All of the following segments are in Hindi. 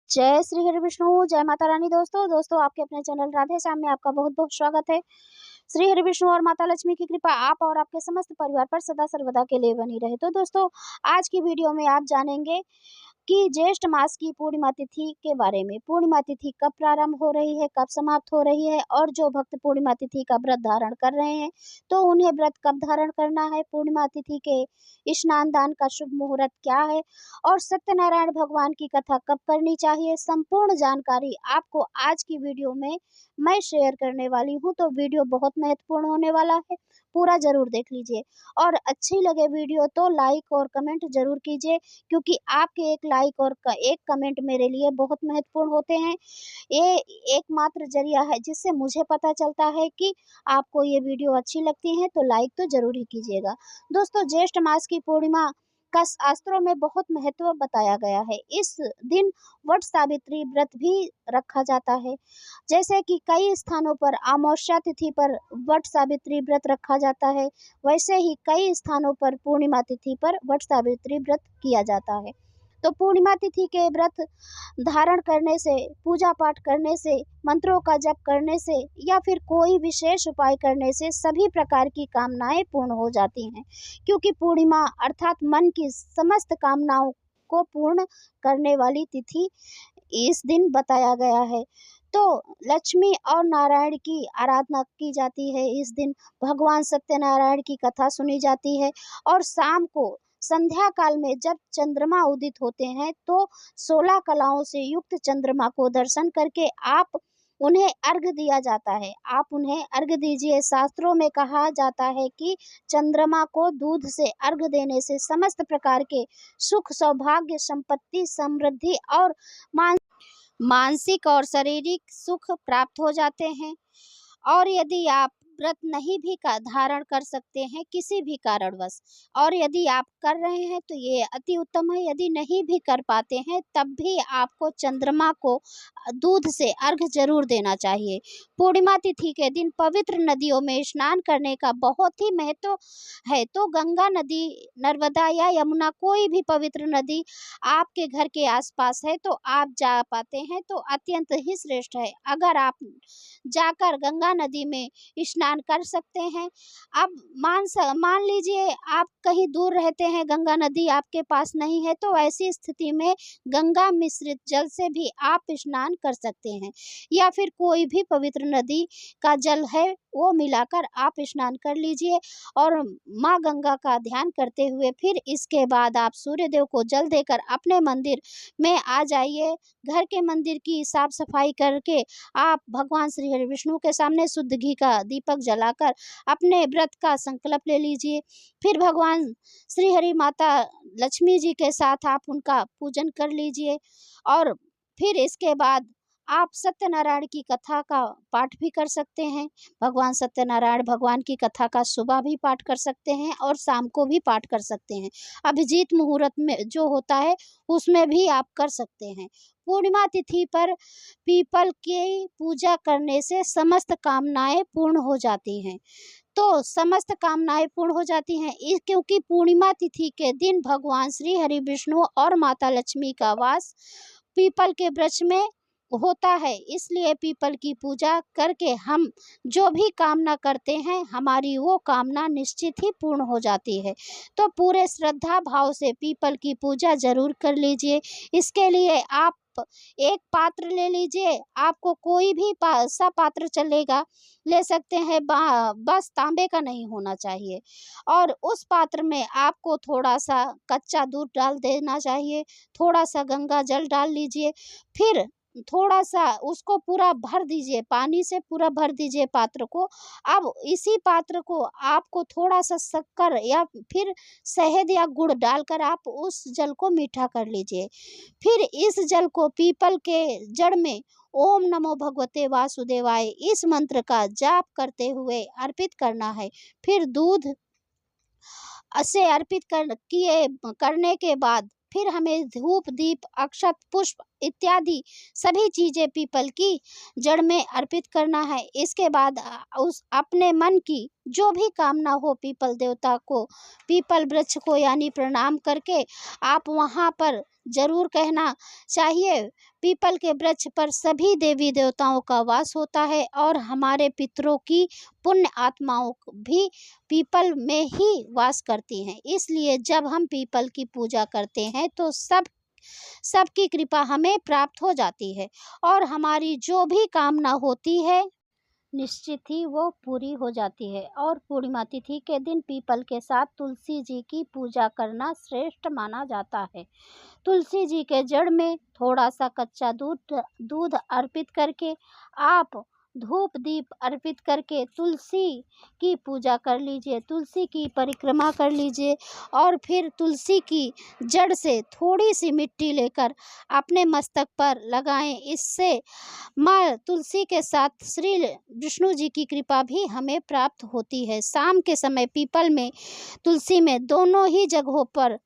जय श्री हरि विष्णु, जय माता रानी। दोस्तों आपके अपने चैनल राधे श्याम में आपका बहुत बहुत स्वागत है। श्री हरि विष्णु और माता लक्ष्मी की कृपा आप और आपके समस्त परिवार पर सदा सर्वदा के लिए बनी रहे। तो दोस्तों, आज की वीडियो में आप जानेंगे कि ज्येष्ठ मास की पूर्णिमा तिथि के बारे में। पूर्णिमा तिथि कब प्रारंभ हो रही है, कब समाप्त हो रही है, और जो भक्त पूर्णिमा तिथि का व्रत धारण कर रहे हैं तो उन्हें व्रत कब धारण करना है, पूर्णिमा तिथि के स्नान दान का शुभ मुहूर्त क्या है, और सत्यनारायण भगवान की कथा कब करनी चाहिए। संपूर्ण जानकारी आपको आज की वीडियो में मैं शेयर करने वाली हूँ, तो वीडियो बहुत महत्वपूर्ण होने वाला है, पूरा जरूर देख लीजिए। और अच्छी लगे वीडियो तो लाइक और कमेंट जरूर कीजिए, क्योंकि आपके एक लाइक और एक कमेंट मेरे लिए बहुत महत्वपूर्ण होते हैं। ये एकमात्र जरिया है जिससे मुझे पता चलता है कि आपको ये वीडियो अच्छी लगती है, तो लाइक तो जरूर ही कीजिएगा। दोस्तों, ज्येष्ठ मास की पूर्णिमा का शास्त्रों में बहुत महत्व बताया गया है। इस दिन वट सावित्री व्रत भी रखा जाता है। जैसे कि कई स्थानों पर अमावस्या तिथि पर वट सावित्री व्रत रखा जाता है, वैसे ही कई स्थानों पर पूर्णिमा तिथि पर वट सावित्री व्रत किया जाता है। तो पूर्णिमा तिथि के व्रत धारण करने से, पूजा पाठ करने से, मंत्रों का जप करने से या फिर कोई विशेष उपाय करने से सभी प्रकार की कामनाएं पूर्ण हो जाती हैं, क्योंकि पूर्णिमा अर्थात मन की समस्त कामनाओं को पूर्ण करने वाली तिथि इस दिन बताया गया है। तो लक्ष्मी और नारायण की आराधना की जाती है। इस दिन भगवान सत्यनारायण की कथा सुनी जाती है, और शाम को संध्या काल में जब चंद्रमा उदित होते हैं तो 16 कलाओं से युक्त चंद्रमा को दर्शन करके आप उन्हें अर्घ्य दिया जाता है। आप उन्हें अर्घ्य दीजिए। शास्त्रों में कहा जाता है कि चंद्रमा को दूध से अर्घ्य देने से समस्त प्रकार के सुख, सौभाग्य, संपत्ति, समृद्धि और मानसिक और शारीरिक सुख प्राप्त हो जाते हैं। और यदि आप व्रत नहीं भी का धारण कर सकते हैं किसी भी कारणवश, और यदि आप कर रहे हैं तो ये अति उत्तम है। यदि नहीं भी कर पाते हैं तब भी आपको चंद्रमा को दूध से अर्घ जरूर देना चाहिए। पूर्णिमा तिथि के दिन पवित्र नदियों में स्नान करने का बहुत ही महत्व है। तो गंगा नदी, नर्मदा या यमुना, कोई भी पवित्र नदी आपके घर के आसपास है तो आप जा पाते हैं तो अत्यंत ही श्रेष्ठ है। अगर आप जाकर गंगा नदी में स्नान कर सकते हैं। अब मान लीजिए आप कहीं दूर रहते हैं, गंगा नदी आपके पास नहीं है, तो ऐसी स्थिति में गंगा मिश्रित जल से भी आप स्नान कर सकते हैं, या फिर कोई भी पवित्र नदी का जल है वो मिलाकर आप स्नान कर लीजिए, और माँ गंगा का ध्यान करते हुए फिर इसके बाद आप सूर्य देव को जल देकर अपने मंदिर में आ जाइए। घर के मंदिर की साफ सफाई करके आप भगवान श्री हरि विष्णु के सामने शुद्ध घी का दीपक जलाकर अपने व्रत का संकल्प ले लीजिए। फिर भगवान श्री हरि माता लक्ष्मी जी के साथ आप उनका पूजन कर लीजिए, और फिर इसके बाद आप सत्यनारायण की कथा का पाठ भी कर सकते हैं। भगवान सत्यनारायण भगवान की कथा का सुबह भी पाठ कर सकते हैं और शाम को भी पाठ कर सकते हैं। अभिजीत मुहूर्त में जो होता है उसमें भी आप कर सकते हैं। पूर्णिमा तिथि पर पीपल की पूजा करने से समस्त कामनाएं पूर्ण हो जाती हैं। तो समस्त कामनाएं पूर्ण हो जाती हैं क्योंकि पूर्णिमा तिथि के दिन भगवान श्री हरि विष्णु और माता लक्ष्मी का वास पीपल के वृक्ष में होता है। इसलिए पीपल की पूजा करके हम जो भी कामना करते हैं हमारी वो कामना निश्चित ही पूर्ण हो जाती है। तो पूरे श्रद्धा भाव से पीपल की पूजा जरूर कर लीजिए। इसके लिए आप एक पात्र ले लीजिए, आपको कोई भी सा पात्र चलेगा, ले सकते हैं, बस तांबे का नहीं होना चाहिए। और उस पात्र में आपको थोड़ा सा कच्चा दूध डाल देना चाहिए, थोड़ा सा गंगा जल डाल लीजिए, फिर थोड़ा सा उसको पूरा भर दीजिए, पानी से पूरा भर दीजिए पात्र को। अब इसी पात्र को आपको थोड़ा सा शक्कर या फिर शहद या गुड़ डालकर आप उस जल को मीठा कर लीजिए। फिर इस जल को पीपल के जड़ में ओम नमो भगवते वासुदेवाय इस मंत्र का जाप करते हुए अर्पित करना है। फिर दूध से अर्पित करने के बाद फिर हमें धूप, दीप, अक्षत, पुष्प इत्यादि सभी चीज़ें पीपल की जड़ में अर्पित करना है। इसके बाद उस अपने मन की जो भी कामना हो पीपल देवता को, पीपल वृक्ष को यानी प्रणाम करके आप वहाँ पर ज़रूर कहना चाहिए। पीपल के वृक्ष पर सभी देवी देवताओं का वास होता है और हमारे पितरों की पुण्य आत्माओं भी पीपल में ही वास करती हैं। इसलिए जब हम पीपल की पूजा करते हैं तो सबकी कृपा हमें प्राप्त हो जाती है और हमारी जो भी कामना होती है निश्चित ही वो पूरी हो जाती है। और पूर्णिमा तिथि के दिन पीपल के साथ तुलसी जी की पूजा करना श्रेष्ठ माना जाता है। तुलसी जी के जड़ में थोड़ा सा कच्चा दूध अर्पित करके आप धूप दीप अर्पित करके तुलसी की पूजा कर लीजिए, तुलसी की परिक्रमा कर लीजिए और फिर तुलसी की जड़ से थोड़ी सी मिट्टी लेकर अपने मस्तक पर लगाएं। इससे माँ तुलसी के साथ श्री विष्णु जी की कृपा भी हमें प्राप्त होती है। शाम के समय पीपल में, तुलसी में दोनों ही जगहों पर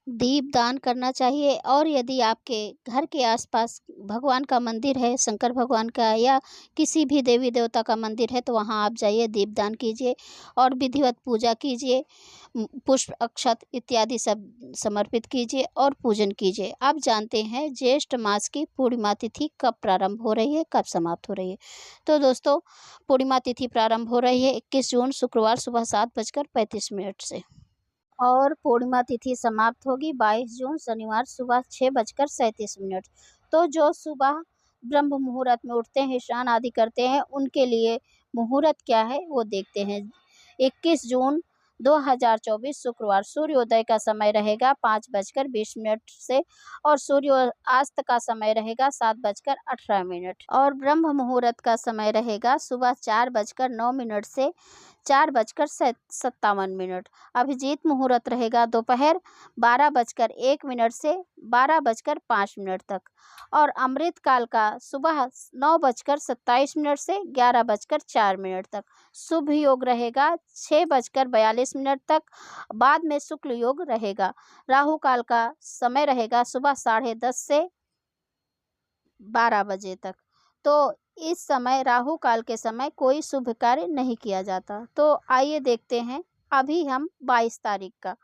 दीप दान करना चाहिए। और यदि आपके घर के आसपास भगवान का मंदिर है, शंकर भगवान का या किसी भी देवी देवता का मंदिर है, तो वहाँ आप जाइए, दीप दान कीजिए और विधिवत पूजा कीजिए, पुष्प अक्षत इत्यादि सब समर्पित कीजिए और पूजन कीजिए। आप जानते हैं ज्येष्ठ मास की पूर्णिमा तिथि कब प्रारंभ हो रही है, कब समाप्त हो रही है। तो दोस्तों, पूर्णिमा तिथि प्रारंभ हो रही है 21 जून शुक्रवार सुबह 7:35 से और पूर्णिमा तिथि समाप्त होगी 22 जून शनिवार सुबह 6:37। तो जो सुबह ब्रह्म मुहूर्त में उठते हैं, स्नान आदि करते हैं, उनके लिए मुहूर्त क्या है वो देखते हैं। 21 जून 2024 शुक्रवार सूर्योदय का समय रहेगा 5:20 से और सूर्यास्त का समय रहेगा 7:18 और ब्रह्म मुहूर्त का समय रहेगा सुबह 4:09 से 4:57। अभिजीत मुहूर्त रहेगा दोपहर 12:01 से 12:05 तक और अमृत काल का सुबह 9:27 से 11:04 तक। शुभ योग रहेगा 6:42 तक, बाद में शुक्ल योग रहेगा। राहु काल का समय रहेगा सुबह 10:30 से 12 बजे तक। तो इस समय राहु काल के समय कोई शुभ कार्य नहीं किया जाता। तो आइए देखते हैं अभी हम 22 तारीख का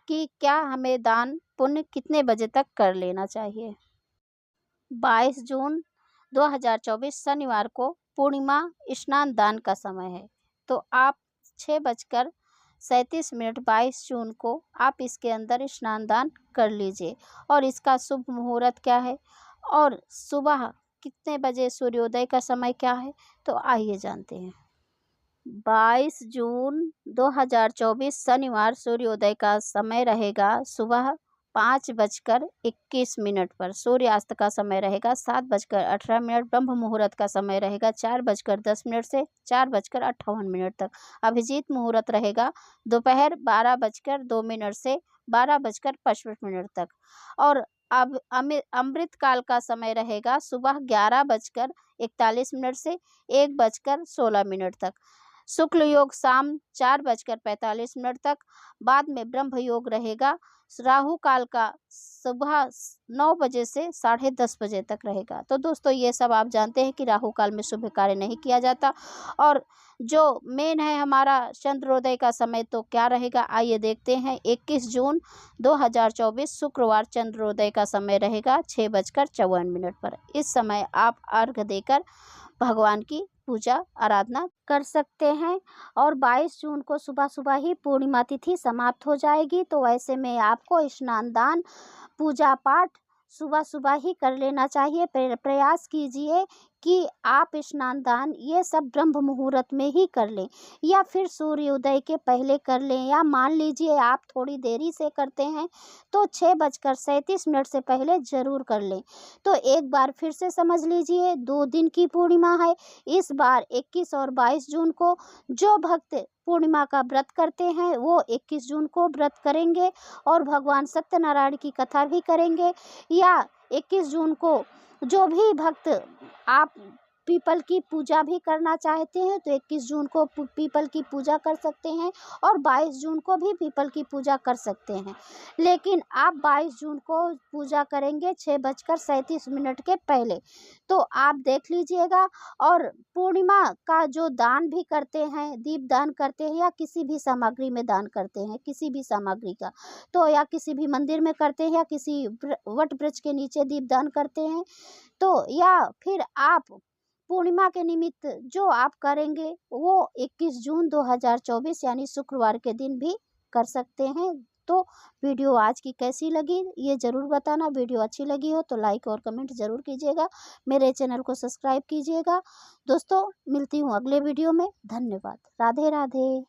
कि क्या हमें दान पुण्य कितने बजे तक कर लेना चाहिए। 22 जून 2024 शनिवार को पूर्णिमा स्नान दान का समय है। तो आप 6:37 22 जून को आप इसके अंदर स्नान दान कर लीजिए। और इसका शुभ मुहूर्त क्या है और सुबह कितने बजे सूर्योदय का समय क्या है, तो आइए जानते हैं। 22 जून 2024 शनिवार सूर्योदय का समय रहेगा सुबह 5:21 पर। सूर्यास्त का समय रहेगा 7:18। ब्रह्म मुहूर्त का समय रहेगा 4:10 से 4:58 तक। अभिजीत मुहूर्त रहेगा दोपहर 12:02 से 12:55 तक और अब अमृत काल का समय रहेगा सुबह 11:41 से 1:16 तक। शुक्ल योग शाम 4:45 तक, बाद में ब्रह्म योग रहेगा। राहु काल का सुबह 9 बजे से 10:30 बजे तक रहेगा। तो दोस्तों, ये सब आप जानते हैं कि राहु काल में शुभ कार्य नहीं किया जाता। और जो मेन है हमारा चंद्रोदय का समय तो क्या रहेगा, आइए देखते हैं। 21 जून 2024 शुक्रवार चंद्रोदय का समय रहेगा 6:54 पर। इस समय आप अर्घ्य देकर भगवान की पूजा आराधना कर सकते हैं। और 22 जून को सुबह सुबह ही पूर्णिमा तिथि समाप्त हो जाएगी। तो ऐसे में आपको स्नान दान पूजा पाठ सुबह सुबह ही कर लेना चाहिए। प्रयास कीजिए कि आप स्नान दान ये सब ब्रह्म मुहूर्त में ही कर लें या फिर सूर्योदय के पहले कर लें, या मान लीजिए आप थोड़ी देरी से करते हैं तो 6:37 से पहले ज़रूर कर लें। तो एक बार फिर से समझ लीजिए, 2 दिन की पूर्णिमा है। इस बार 21 और 22 जून को जो भक्त पूर्णिमा का व्रत करते हैं वो 21 जून को व्रत करेंगे और भगवान सत्यनारायण की कथा भी करेंगे। या 21 जून को जो भी भक्त आप पीपल की पूजा भी करना चाहते हैं तो 21 जून को पीपल की पूजा कर सकते हैं और 22 जून को भी पीपल की पूजा कर सकते हैं। लेकिन आप 22 जून को पूजा करेंगे 6:37 के पहले, तो आप देख लीजिएगा। और पूर्णिमा का जो दान भी करते हैं, दीप दान करते हैं या किसी भी सामग्री में दान करते हैं, किसी भी सामग्री का, तो या किसी भी मंदिर में करते हैं या किसी वट वृक्ष के नीचे दीप दान करते हैं, तो या फिर आप पूर्णिमा के निमित्त जो आप करेंगे वो 21 जून 2024 यानी शुक्रवार के दिन भी कर सकते हैं। तो वीडियो आज की कैसी लगी ये ज़रूर बताना। वीडियो अच्छी लगी हो तो लाइक और कमेंट ज़रूर कीजिएगा। मेरे चैनल को सब्सक्राइब कीजिएगा। दोस्तों मिलती हूँ अगले वीडियो में। धन्यवाद। राधे राधे।